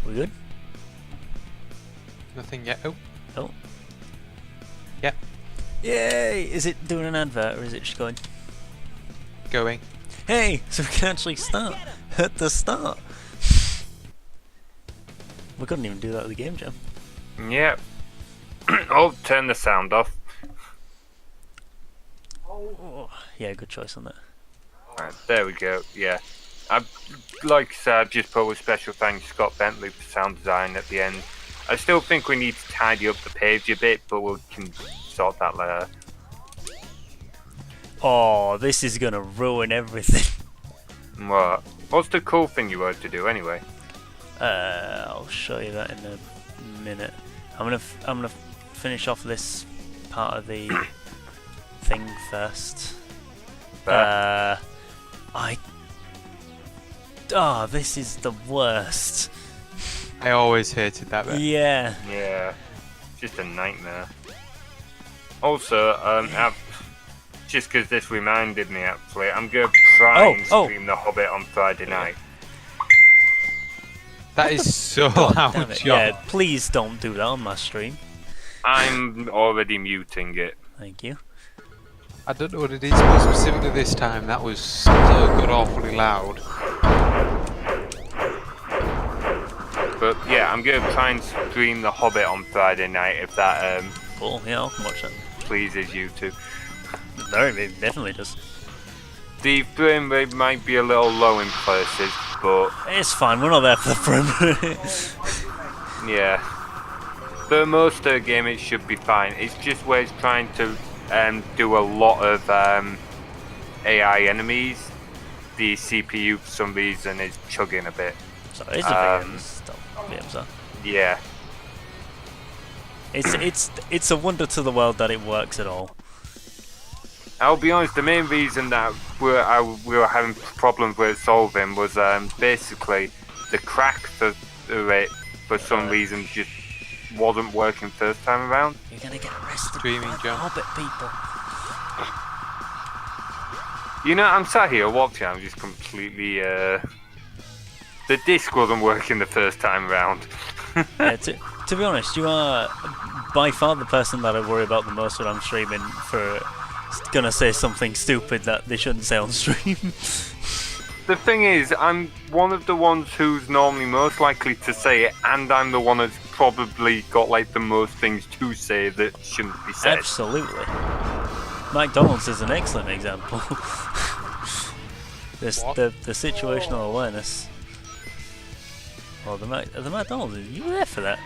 We good? Nothing yet. Oh, Oh. Yep. Yay! Is it doing an advert or is it just going, going. hey, so we can actually start at the start? We couldn't even do that with the game jam. Yep. Oh, turn the sound off. Oh, yeah, good choice on that. Right, there we go. Yeah. Like I said, I've just put a special thanks to Scott Bentley for sound design at the end. I still think we need to tidy up the page a bit, but we can sort that later. Oh, this is gonna ruin everything. What? What's the cool thing you wanted to do anyway? I'll show you that in a minute. I'm gonna finish off this part of the thing first. This is the worst. I always hated that bit. Yeah. Yeah. Just a nightmare. Also, just because this reminded me actually, I'm going to try and stream The Hobbit on Friday night. That is so Damn loud, it. John. Yeah, please don't do that on my stream. I'm already muting it. Thank you. I don't know what it is, but specifically this time, that was so god awfully loud. But yeah, I'm going to try and stream The Hobbit on Friday night if that Cool, yeah, I can watch that. pleases you too. It definitely does. The frame rate might be a little low in places, but It's fine, we're not there for the frame. yeah. For most of the game it should be fine. It's just where it's trying to do a lot of AI enemies. The CPU for some reason is chugging a bit. So it's a big stuff. Games are. Yeah. It's a wonder to the world that it works at all. I'll be honest, the main reason that we were having problems with solving was basically the crack for it for some reason just wasn't working first time around. You're gonna get arrested Dreaming, by John. Hobbit people. You know, I'm sat here watching, I'm just completely the disc wasn't working the first time around. Yeah, to be honest, you are by far the person that I worry about the most when I'm streaming for gonna say something stupid that they shouldn't say on stream. The thing is, I'm one of the ones who's normally most likely to say it, and I'm the one that's probably got like the most things to say that shouldn't be said. Absolutely. McDonald's is an excellent example. The situational awareness. Oh, the McDonald's, you were there for that.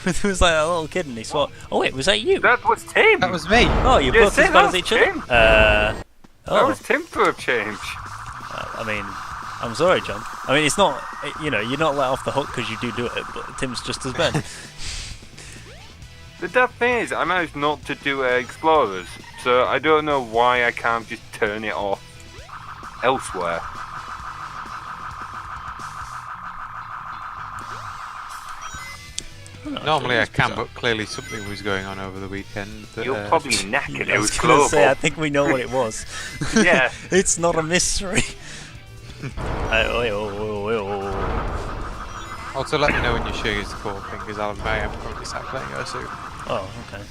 There was like a little kid and he swore. Oh wait, was that you? That was Tim! That was me! Oh, you Yeah, both say as bad that as was each other? Tim. Oh. That was Tim for a change. I mean, I'm sorry, John. I mean, it's not, you know, you're not let off the hook because you do it, but Tim's just as bad. The tough thing is, I managed not to do Explorers, so I don't know why I can't just turn it off elsewhere. Normally I can, but clearly something was going on over the weekend. That, You're probably knackered, I it was was gonna global. say, I think we know what it was. Yeah. It's not a mystery. Also, let me know when you share use the four fingers, Alan. I am currently sat playing Ursu. Oh, okay.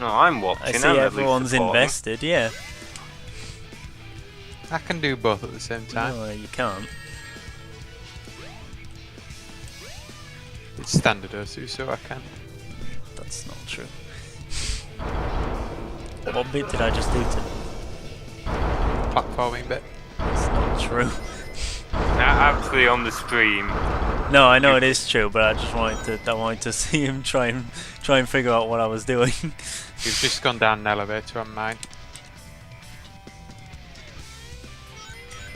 No, I'm watching. I see I'm at least everyone's supporting. invested, yeah. I can do both at the same time. No, you can't. It's standard Ursu, so I can. That's not true. What bit did I just do to? Platforming bit. It's not true. Actually, on the stream, No, I know it is true, but I just wanted to see him try and figure out what I was doing. You've just gone down an elevator on mine.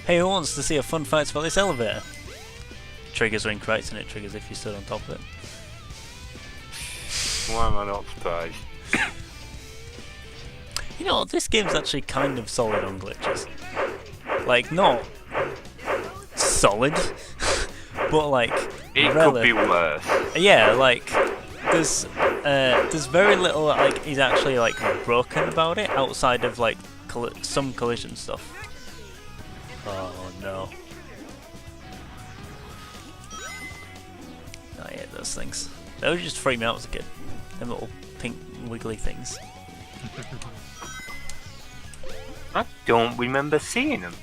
Hey, who wants to see a fun fact about this elevator? Triggers are incorrect and it triggers if you stood on top of it. why am I not surprised? You know, this game's actually kind of solid on glitches. Like, not solid, but like... It could be worse. Yeah, like, there's very little like is actually like broken about it outside of like some collision stuff. Oh no. ass things. They would just freak me out as a kid. Them little pink wiggly things. I don't remember seeing them.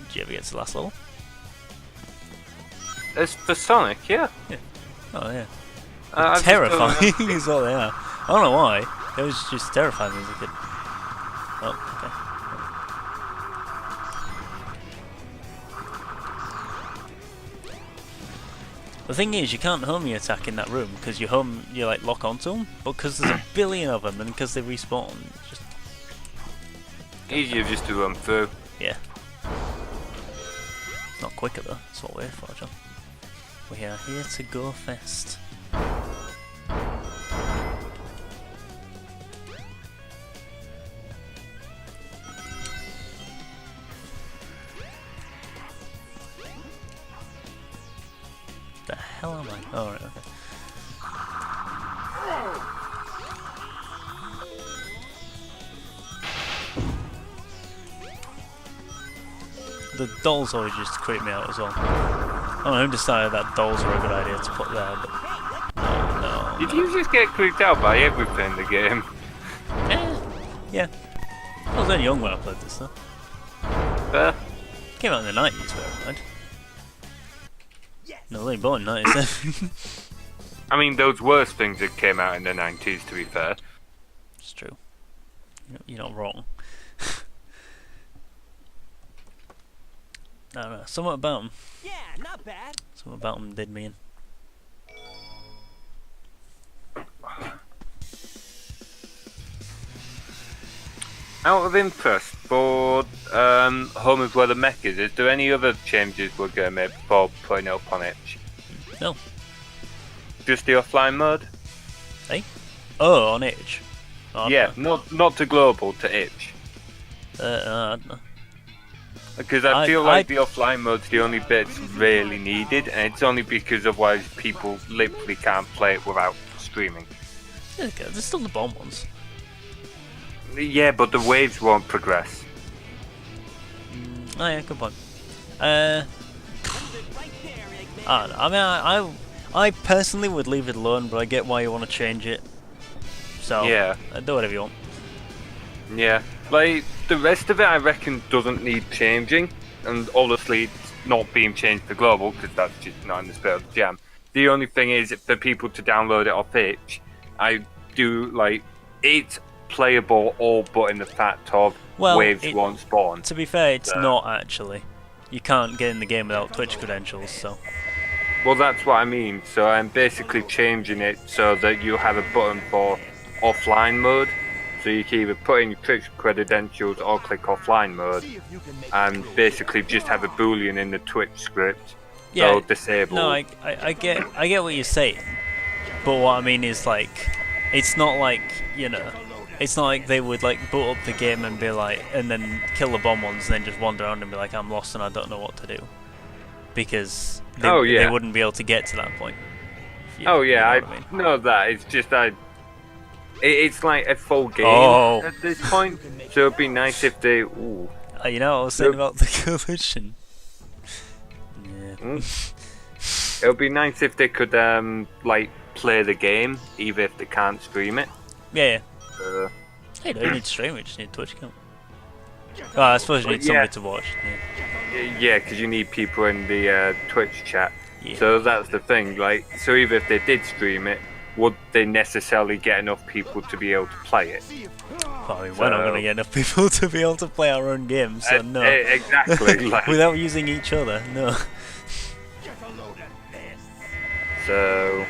Did you ever get to the last level? As for Sonic, yeah. Oh yeah. I just don't Terrifying remember- is what they are. I don't know why. It was just terrifying as a kid. Oh, okay. The thing is, you can't home your attack in that room because you like lock onto them, but because there's a billion of them and because they respawn, it's just Easier just to run through. yeah. It's not quicker though. That's what we're here for, John. We are here to go fast. The hell am I? Oh, right, okay. The dolls always just creep me out as well. I don't know who decided that dolls were a good idea to put there, but no. Did you just get creeped out by everything in the game? Yeah. I was only young when I played this stuff. Came out in the 90s, bear in mind. No, they born in 97. I mean, those worst things that came out in the 90s, to be fair. It's true. You're not wrong. I don't know. Something about them. Yeah, not bad. Something about them did me in. Out of interest, for Home is Where the Mech is there any other changes we're going to make before putting it up on itch? No. Just the offline mode? Oh, on itch. Oh, Yeah, not to global, to itch. I don't know. Because I I- feel like I- the offline mode's the only bit that's really needed, and it's only because otherwise people literally can't play it without streaming. Yeah, there's still the bomb ones. Yeah, but the waves won't progress. Oh yeah, good point. I don't know. I mean, I personally would leave it alone, but I get why you want to change it. So Yeah. do whatever you want. Yeah, like the rest of it, I reckon doesn't need changing, and obviously it's not being changed to global because that's just not in the spirit of the jam. The only thing is for people to download it off itch, I do like it's playable all but in the fact of Well, waves it- won't spawn. To be fair, it's Yeah. not actually. You can't get in the game without Twitch credentials, so Well, that's what I mean. So I'm basically changing it so that you have a button for offline mode. So you can either put in your Twitch credentials or click offline mode, and basically just have a boolean in the Twitch script. yeah. So disable. No, I get what you're saying, but what I mean is like, it's not like it's not like they would like boot up the game and be like, and then kill the bomb ones, and then just wander around and be like, I'm lost and I don't know what to do, because they, Oh, yeah. they wouldn't be able to get to that point. If you- Oh you know yeah, what I mean. I know that. It's just it's like a full game Oh. at this point. So it'd be nice if they. Ooh. You know what I was saying Yep. about the collision. Yeah. It would be nice if they could like play the game, even if they can't stream it. Yeah. Uh, Hey, you don't need to stream it, you just need a Twitch account. Oh, I suppose you need Yeah. somebody to watch. yeah, because you need people in the Twitch chat. Yeah. So that's the thing. Like, so even if they did stream it, would they necessarily get enough people to be able to play it? Well, I mean, we're not So- going to get enough people to be able to play our own games, so no. Exactly. Like, Without using each other, no. so,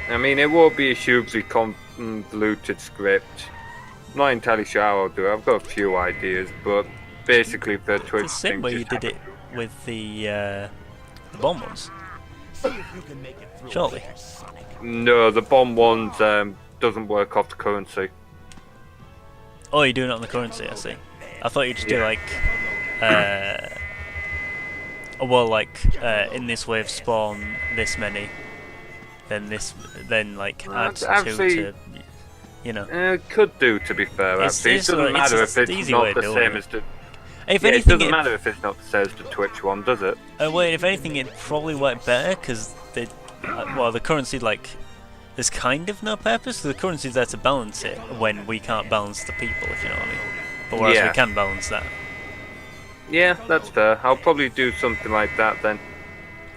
I mean, it will be a hugely convoluted script. I'm not entirely sure how I'll do it. I've got a few ideas, but basically for Twitch, It's the same thing, way you just did have it with the bomb ones. Surely. No, the bomb ones doesn't work off the currency. Oh, you're doing it on the currency, I see. I thought you'd just do Yeah. like, in this wave spawn this many, then like add two actually- to, you know. Could do, to be fair. It's- Actually, it it's doesn't a- matter it's if the it's easy way not of the doing same it. as the. If Yeah, it anything, doesn't matter if it's not the same as the Twitch one, does it? Wait, if anything, it'd probably work better because well, the currency like there's kind of no purpose. The currency's there to balance it when we can't balance the people, if you know what I mean. But whereas Yeah. we can balance that. Yeah, that's fair. I'll probably do something like that then.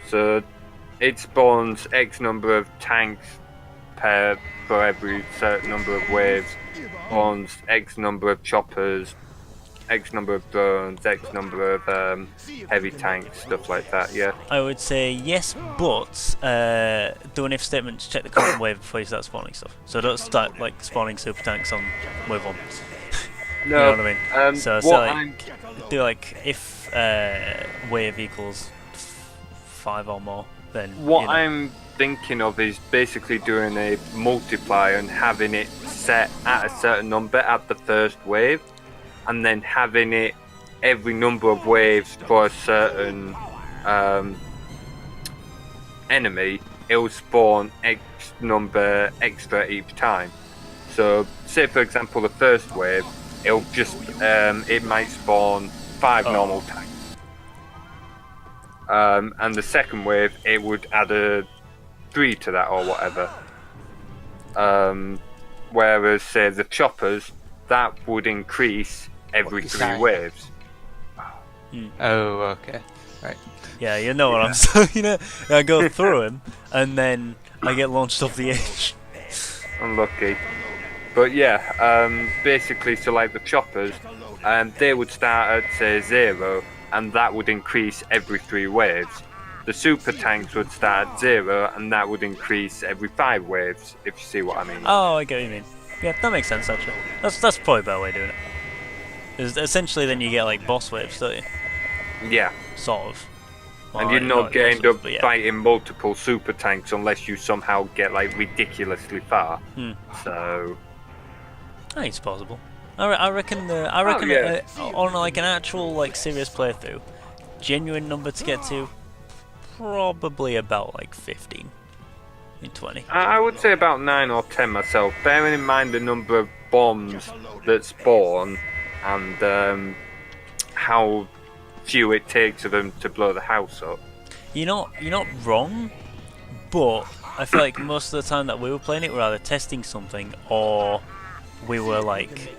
So it spawns X number of tanks per for every certain number of waves, spawns X number of choppers, X number of drones, X number of heavy tanks, stuff like that, yeah. I would say yes, but do an if statement to check the current wave before you start spawning stuff. So don't start like spawning super tanks on wave 1. You know what I mean? So do like if wave equals 5 or more, then What you know. I'm thinking of is basically doing a multiplier and having it set at a certain number at the first wave, and then having it every number of waves for a certain enemy, it'll spawn X number extra each time. So, say for example, the first wave, it'll just it might spawn 5 normal tanks. And the second wave, it would add a 3 to that or whatever. Whereas, say, the choppers, that would increase every 3 waves. Oh, okay. Right. Yeah, you know what I'm saying. You know, I go through him and then I get launched off the edge. Unlucky. But yeah, basically, so like the choppers, they would start at, say, 0, and that would increase every 3 waves. The super tanks would start at 0, and that would increase every 5 waves, if you see what I mean. Oh, I get what you mean. Yeah, that makes sense actually. That's probably a better way of doing it. 'Cause essentially, then you get like boss waves, don't you? Yeah. Sort of. And Well, you're not boss going waves, up but yeah. fighting multiple super tanks unless you somehow get like ridiculously far. So I think it's possible. I reckon yeah. On like an actual like serious playthrough, genuine number to get to, probably about like 15, 20. I would say about 9 or 10 myself, bearing in mind the number of bombs that spawn and how few it takes of them to blow the house up. You're not wrong, but I feel like most of the time that we were playing it, we were either testing something or we were like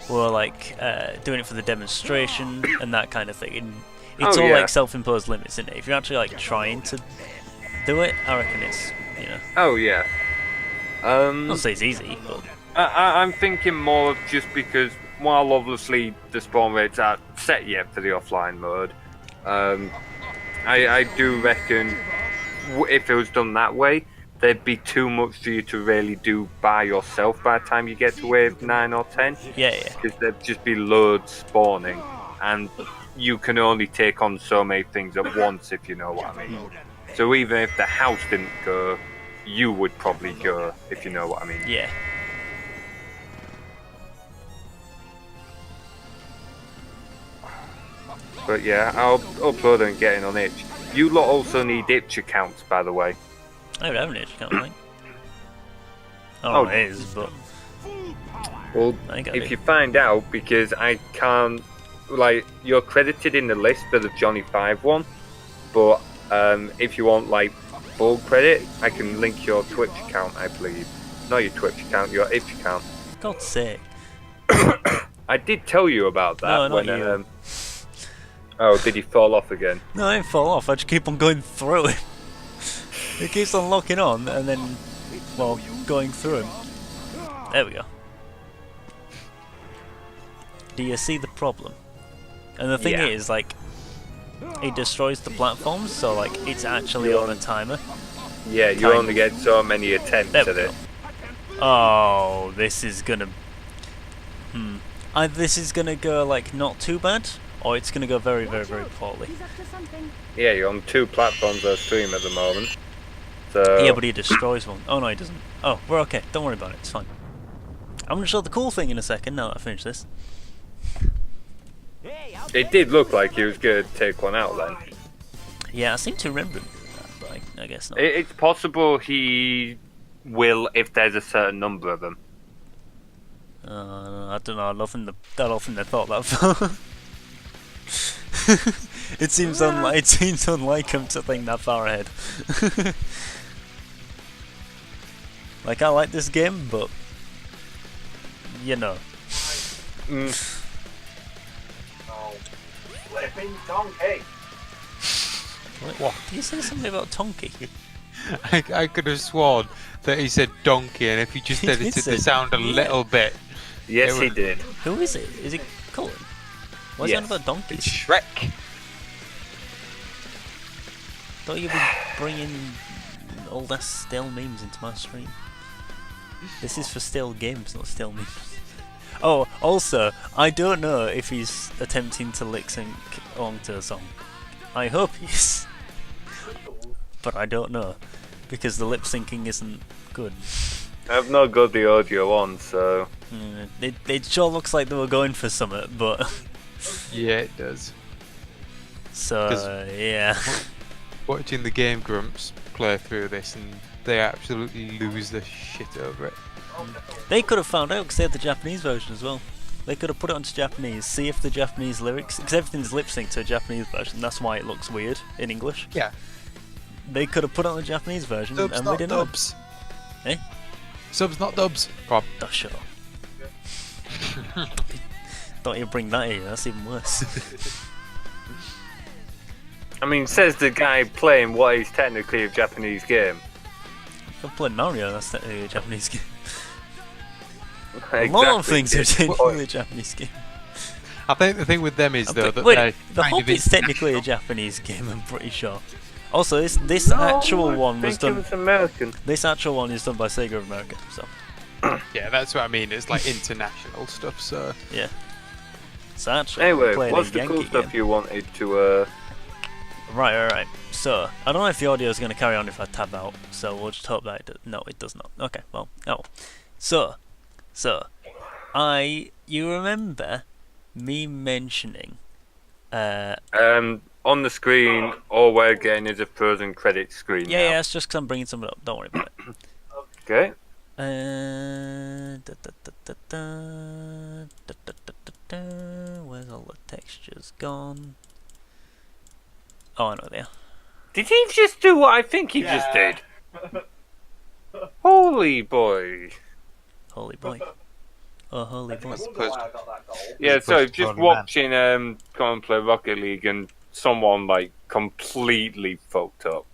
doing it for the demonstration and that kind of thing. And it's all yeah. like self-imposed limits, isn't it? If you're actually like trying to do it, I reckon it's, you know, Oh yeah. not say it's easy, but I'm thinking more of just because while obviously the spawn rates aren't set yet for the offline mode, I do reckon if it was done that way, there'd be too much for you to really do by yourself by the time you get to wave 9 or 10. yeah. Because there'd just be loads spawning, and you can only take on so many things at once, if you know what I mean. So even if the house didn't go, you would probably go, if you know what I mean. Yeah. But yeah, I'll upload and get in on itch. You lot also need itch accounts, by the way. I would have an itch account, I think. I don't know Oh. what it is, but Well, I think I if do. you find out, because I can't, like, you're credited in the list for the Johnny 5 one, but if you want, like, full credit, I can link your Twitch account, I believe. Not your Twitch account, your itch account. God's sake. I did tell you about that No, not when, you. Oh, did he fall off again? No, I didn't fall off, I just keep on going through him. It keeps on locking on and then, well, going through him. There we go. Do you see the problem? And the thing Yeah. is, like, it destroys the platforms, so, like, it's actually on a timer. Yeah, you Kind only of. get so many attempts There at we it. go. Oh, this is gonna... this is gonna go, like, not too bad, or it's gonna go very, very, very poorly. He's up to something. Yeah, you're on 2 platforms I stream at the moment. So Yeah, but he destroys one. Oh, no, he doesn't. Oh, we're okay. Don't worry about it. It's fine. I'm gonna show the cool thing in a second, now that I finish this. it did look like he was going to take one out then. Yeah, I seem to remember him doing that, but I guess not. It's possible he will if there's a certain number of them. I don't know. I don't think they thought that far. It seems unlike him to think that far ahead. Like, I like this game, but you know. Flipping donkey. What? Did you say something about Tonky? I could have sworn that he said donkey, and if he just He did edited say- the sound a yeah. little bit, Yes, It he was- did. Who is it? Is it Cullen? What's he on Yes. about donkeys? it's Shrek. Don't you be bringing old ass stale memes into my stream? This is for stale games, not stale memes. Oh, also, I don't know if he's attempting to lip sync along to a song. I hope he is. But I don't know. Because the lip syncing isn't good. I've not got the audio on, so It sure looks like they were going for something, but. Yeah, it does. So, 'Cause- yeah. Watching the Game Grumps play through this, and they absolutely lose the shit over it. They could have found out because they had the Japanese version as well. They could have put it onto Japanese, see if the Japanese lyrics, because everything's lip synced to a Japanese version, that's why it looks weird in English. Yeah. They could have put it on the Japanese version Subs, and we not didn't know. dubs. Eh? Subs, not dubs. Go on. Oh, shut up. Don't you bring that in, that's even worse. I mean, says the guy playing what is technically a Japanese game. I've played Mario, that's technically a Japanese game. Exactly. A lot of things are Yes. technically a Japanese game. I think the thing with them is though that Wait, they're The kind of Hobbit's technically a Japanese game, I'm pretty sure. Also, this actual one was I think done. it was American. This actual one is done by Sega of America, so yeah, that's what I mean. It's like international stuff. So yeah. So actually, Anyway, playing what's a the cool Yankee stuff game. you wanted to? Right. So I don't know if the audio is going to carry on if I tab out. So we'll just hope that it does. No, it does not. Okay. Well, no. So, you remember me mentioning? On the screen, all we're getting is a frozen credit screen. Yeah, now. it's just because I'm bringing something up. Don't worry about it. Okay. Where's all the textures gone? Oh, I know they are. Did he just do what I think he just did? Holy boy. Holy boy. Oh, holy boy. Yeah, so supposed to just call him watching come and play Rocket League and someone like completely fucked up.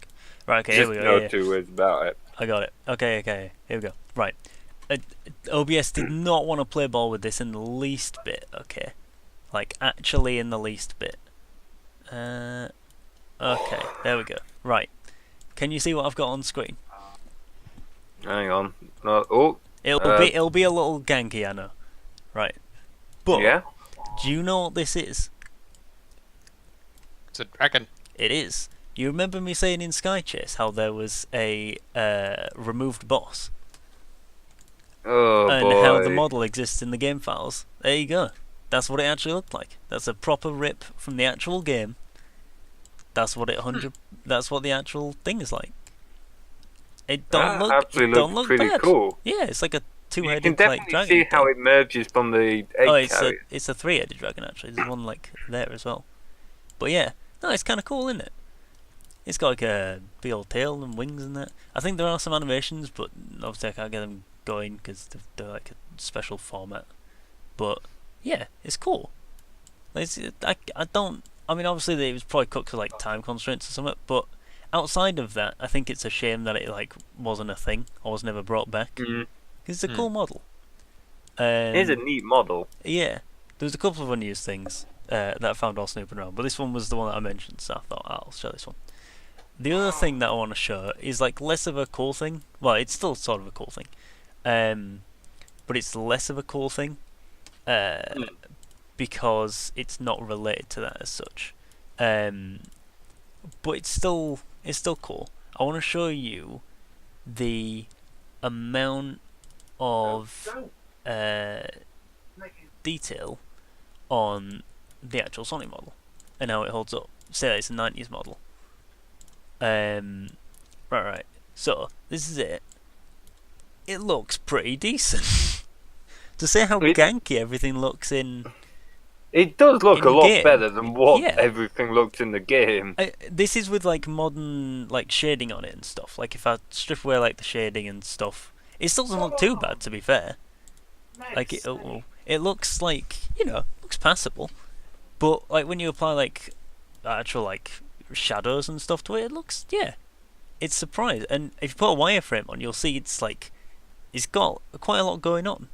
Right, okay, here Just we go. no yeah. two words about it. I got it. Okay, here we go. Right. OBS did not want to play ball with this in the least bit, okay? Like, actually in the least bit. Okay, there we go. Right. Can you see what I've got on screen? Hang on. No, oh, It'll be a little ganky, I know. Right. But, yeah. do you know what this is? it's a dragon. It is. You remember me saying in Sky Chase how there was a removed boss? Oh And boy. how the model exists in the game files. There you go. That's what it actually looked like. That's a proper rip from the actual game. That's what That's what the actual thing is like. It don't That look. actually It don't looks look pretty bad. cool. Yeah, it's like a You can two-headed definitely like dragon. see how thing. it merges from the egg Oh, carrier. it's a three-headed dragon actually. There's one like there as well. But yeah, no, it's kind of cool, isn't it? It's got like a big old tail and wings and that. I think there are some animations, but obviously I can't get them going because they're like a special format. But yeah, it's cool. I don't. I mean, obviously it was probably cut because like time constraints or something. But outside of that, I think it's a shame that it like wasn't a thing or was never brought back. Mm. Because it's a cool model. It is a neat model. Yeah, there's a couple of unused things that I found while snooping around, but this one was the one that I mentioned, so I thought I'll show this one. The other thing that I want to show is like less of a cool thing. Well, it's still sort of a cool thing, but it's less of a cool thing because it's not related to that as such. But it's still cool. I want to show you the amount of detail on the actual Sonic model and how it holds up. Say that it's a 90s model. Right. So this is it. It looks pretty decent. To say how ganky everything looks in It does look In a the lot game, better than what yeah. everything looks in the game. This is with like modern like shading on it and stuff. Like if I strip away like the shading and stuff, it still doesn't look too bad, to be fair. Like it looks like, you know, looks passable. But like when you apply like actual like shadows and stuff to it, it looks, yeah, it's surprised. And if you put a wireframe on, you'll see it's like it's got quite a lot going on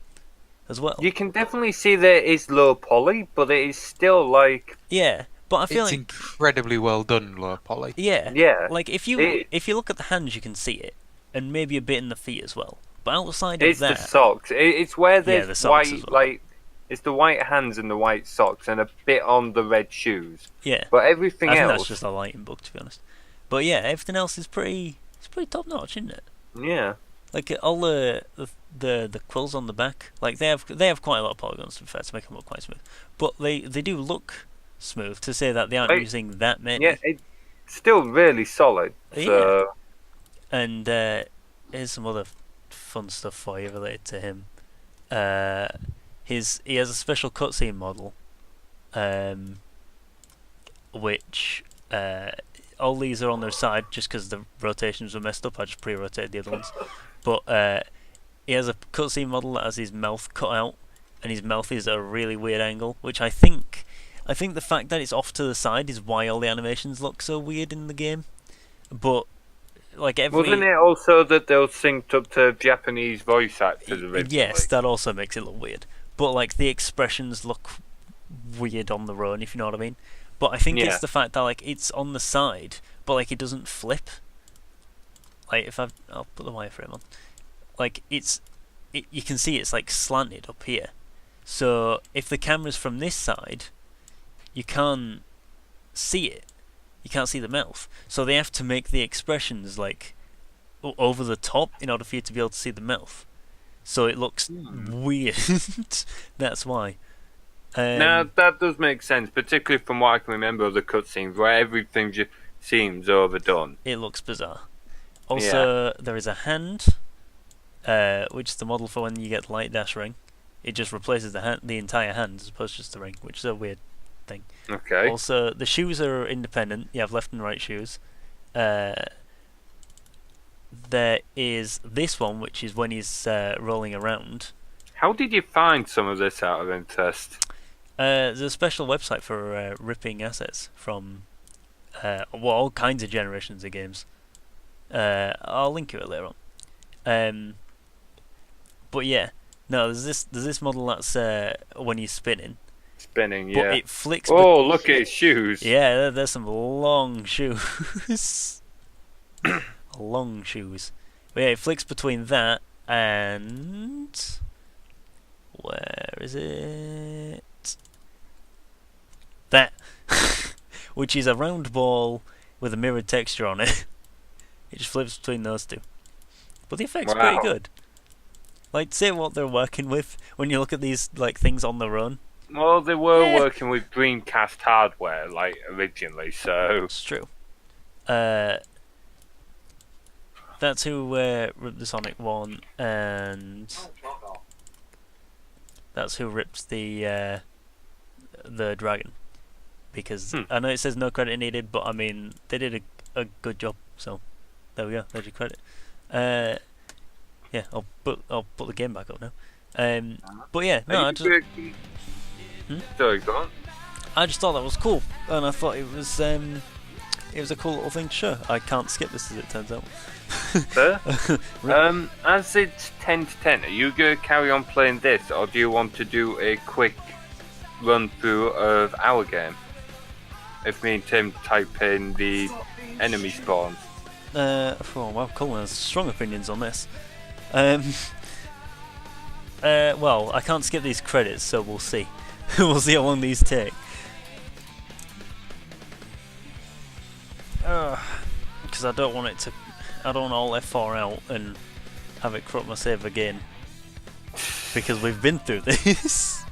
as well. You can definitely see that it's low poly, but it is still like, Yeah, but I feel It's like incredibly well done, low poly. yeah, like if you look at the hands, you can see it, and maybe a bit in the feet as well. But outside of it's the that, socks. It's where the there's socks as white, well. like, it's the white hands and the white socks, and a bit on the red shoes. yeah, But everything I think else, that's just a lighting bug, to be honest. But yeah, everything else is pretty. It's pretty top notch, isn't it? yeah. Like all the quills on the back, like they have quite a lot of polygons, to be fair, to make them look quite smooth. But they do look smooth, to say that they aren't Right. using that many. Yeah, it's still really solid. So, And here's some other fun stuff for you related to him. He has a special cutscene model, which all these are on their side just because the rotations were messed up. I just pre-rotated the other ones, but he has a cutscene model that has his mouth cut out, and his mouth is at a really weird angle, which I think the fact that it's off to the side is why all the animations look so weird in the game. But like wasn't it also that they were synced up to Japanese voice actors originally? Yes, that also makes it look weird. But like the expressions look weird on their own, if you know what I mean. But I think Yeah. it's the fact that like it's on the side, but like it doesn't flip. Like if I'll put the wireframe on. Like you can see it's like slanted up here. So if the camera's from this side, you can't see it. You can't see the mouth. So they have to make the expressions like over the top in order for you to be able to see the mouth. So it looks weird. That's why. Now that does make sense, particularly from what I can remember of the cutscenes, where everything just seems overdone. It looks bizarre. Also, there is a hand, which is the model for when you get Light Dash Ring. It just replaces the entire hand as opposed to just the ring, which is a weird thing. Okay. Also, the shoes are independent. You have left and right shoes. There is this one, which is when he's rolling around. How did you find some of this out of interest? There's a special website for ripping assets from all kinds of generations of games. I'll link you it later on. But yeah, no, there's this model that's when he's spinning, Spinning, but yeah. it flicks. Oh, look at his shoes. Yeah, there's some long shoes. Long shoes. But yeah, it flicks between that and where is it? That, which is a round ball with a mirrored texture on it. It just flips between those two. But the effect's pretty Wow. good. Like, say what they're working with when you look at these like things on their own. Well, they were Yeah. working with Dreamcast hardware, like, originally, so... It's true. That's who ripped the Sonic one, and that's who ripped the dragon. Because I know it says no credit needed, but I mean they did a good job. So there we go. There's your credit. Yeah, I'll put the game back up now. But yeah, no, Sorry, go on. I just thought that was cool, and I thought it was a cool little thing to show. I can't skip this, as it turns out. Fair. As it's 10 to 10, are you going to carry on playing this, or do you want to do a quick run through of our game? If me and Tim type in the enemy spawns. Oh wow, Colin has strong opinions on this. Well, I can't skip these credits, so we'll see. We'll see how long these take. Because I don't want all F4 out and have it corrupt my save again. Because we've been through this.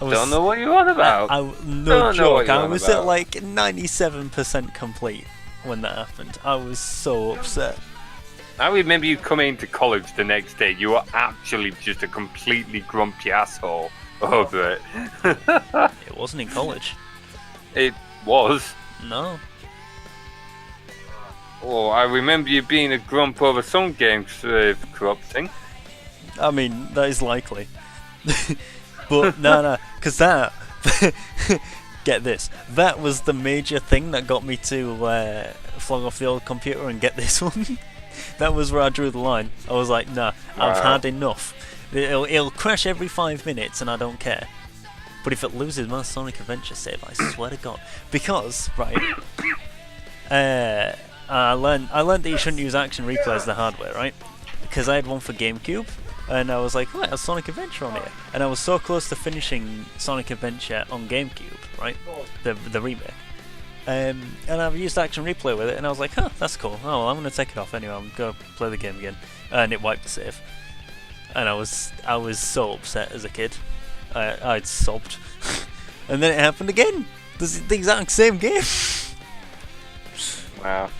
Don't know what you're on about. No joke, I was at about. like 97% complete when that happened. I was so upset. I remember you coming into college the next day. You were actually just a completely grumpy asshole over it. It wasn't in college. It was. No. Oh, I remember you being a grump over some games corrupting. I mean, that is likely. But no, because that, get this, that was the major thing that got me to flog off the old computer and get this one. That was where I drew the line. I was like, nah, I've Wow. had enough. It'll crash every 5 minutes and I don't care. But if it loses my Sonic Adventure save, I swear to God. Because, right, I learned that you shouldn't use action replays the hard way, right? Because I had one for GameCube, and I was like, oh, it has Sonic Adventure on here. And I was so close to finishing Sonic Adventure on GameCube, right? The remake. And I've used action replay with it, and I was like, huh, that's cool. Oh, well, I'm going to take it off anyway. I'm going to play the game again. And it wiped the save. And I was so upset as a kid. I'd sobbed. And then it happened again. This is the exact same game. Wow.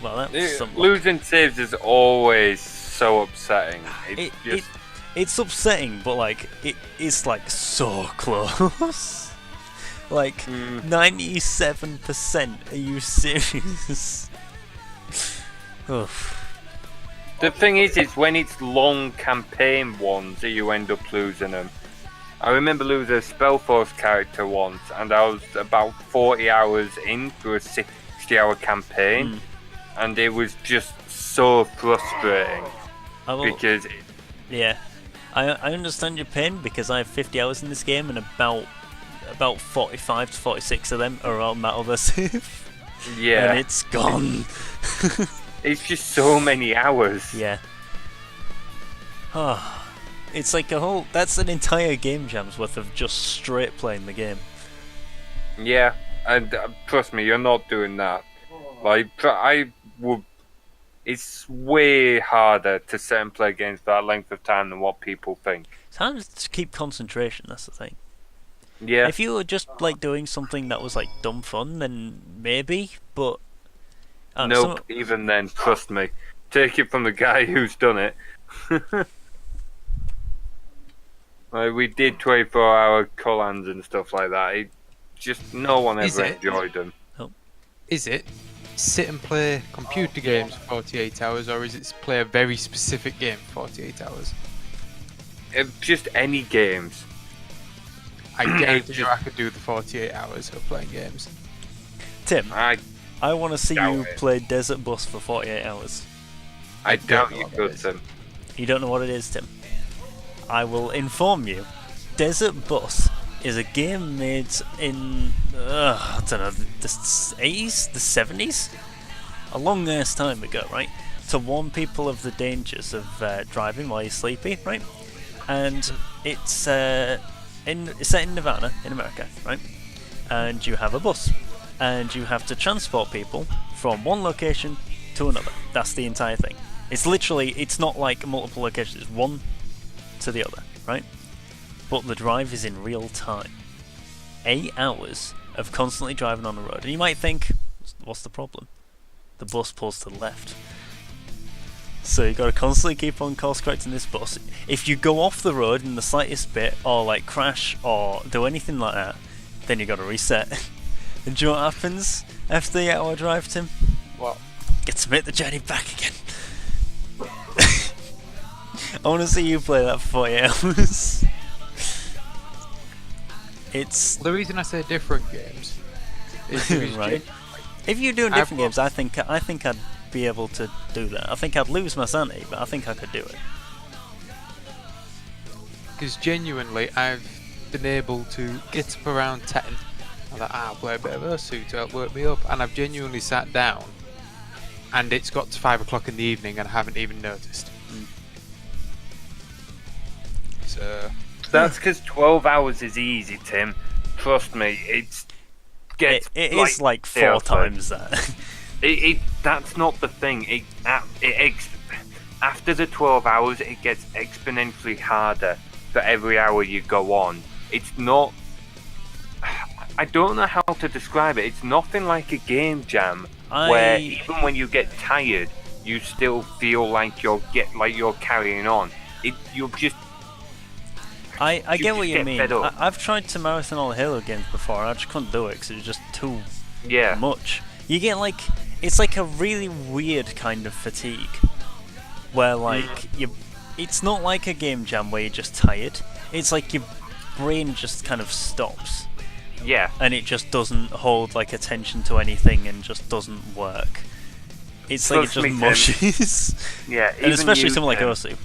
Well, that was some luck. Losing saves is always so upsetting. It's upsetting, but like it's like so close. Like 97%. Are you serious? Oof. The thing is when it's long campaign ones that you end up losing them. I remember losing a Spellforce character once, and I was about 40 hours into a 60-hour campaign, and it was just so frustrating because yeah, I understand your pain because I have 50 hours in this game, and about 45 to 46 of them are on that other save. yeah, And it's gone. it's just so many hours. Yeah. Oh, it's like that's an entire game jam's worth of just straight playing the game. Yeah, and trust me, you're not doing that. Like, I would. It's way harder to sit and play games for that length of time than what people think. It's hard to keep concentration, that's the thing. Yeah, If you were just like doing something that was like dumb fun, then maybe, but nope. Even then, trust me. Take it from the guy who's done it. Like, we did 24-hour Collans and stuff like that. No one Is ever it? enjoyed them. Is it sit and play computer games for 48 hours, or is it play a very specific game for 48 hours? Just any games. I guarantee you I could do the 48 hours of playing games. Tim, I want to see doubt you it. play Desert Bus for 48 hours. doubt know you what that could, is. Tim. You don't know what it is, Tim. I will inform you. Desert Bus is a game made in, I don't know, the 80s? The 70s? A long ass time ago, right? To warn people of the dangers of driving while you're sleepy, right? And it's set in Nevada, in America, right? And you have a bus. And you have to transport people from one location to another. That's the entire thing. It's not like multiple locations, it's one to the other, right? But the drive is in real time. 8 hours of constantly driving on the road. And you might think, what's the problem? The bus pulls to the left. So you got to constantly keep on course correcting this bus. If you go off the road in the slightest bit, or like crash, or do anything like that, then you got to reset. And do you know what happens after the 8 hour drive, Tim? What? Get to make the journey back again. I want to see you play that for 48 hours. It's The reason I say different games is because right. If you're doing different games, I think I'd be able to do that. I think I'd lose my sanity, but I think I could do it. Because genuinely, I've been able to get up around 10. I'm like, I'll play a bit of Ursu to help work me up. And I've genuinely sat down, and it's got to 5 o'clock in the evening, and I haven't even noticed. So, That's because 12 hours is easy, Tim. Trust me, it is like 4 yeah, times that. That's not the thing. After the 12 hours, it gets exponentially harder for every hour you go on. It's not. I don't know how to describe it. It's nothing like a game jam where even when you get tired, you still feel like you're carrying on. You're just. I You get what just you get mean. fed up. I've tried to marathon all the Halo games before, and I just couldn't do it because it was just too Yeah. much. You get like, it's like a really weird kind of fatigue, where like it's not like a game jam where you're just tired. It's like your brain just kind of stops, Yeah. and it just doesn't hold like attention to anything, and just doesn't work. It's like it Trust just me, Tim. mushes, Yeah. and especially you, something like Tim, Osu.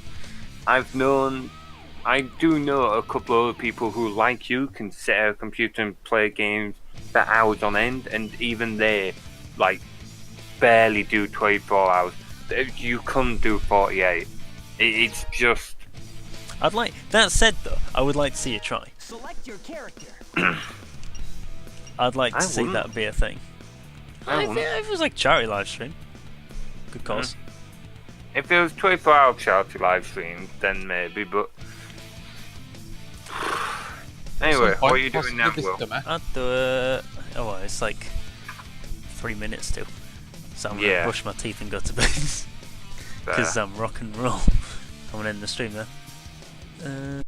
I do know a couple of other people who, like you, can sit at a computer and play games for hours on end, and even they, like, barely do 24 hours. You couldn't do 48. It's just. I'd like that said though. I would like to see you try. Select your character. I'd like to I see wouldn't. that be a thing. I If wouldn't. it was like charity live stream, good cause. If there was 24-hour charity live stream, then maybe, but. Anyway, Some what are point, you doing possibly now, this Will? summer. I'd do it. Oh, well, it's like 3 minutes to. So I'm gonna Yeah. brush my teeth and go to bed because Fair. I'm rock and roll. I'm gonna end the stream there.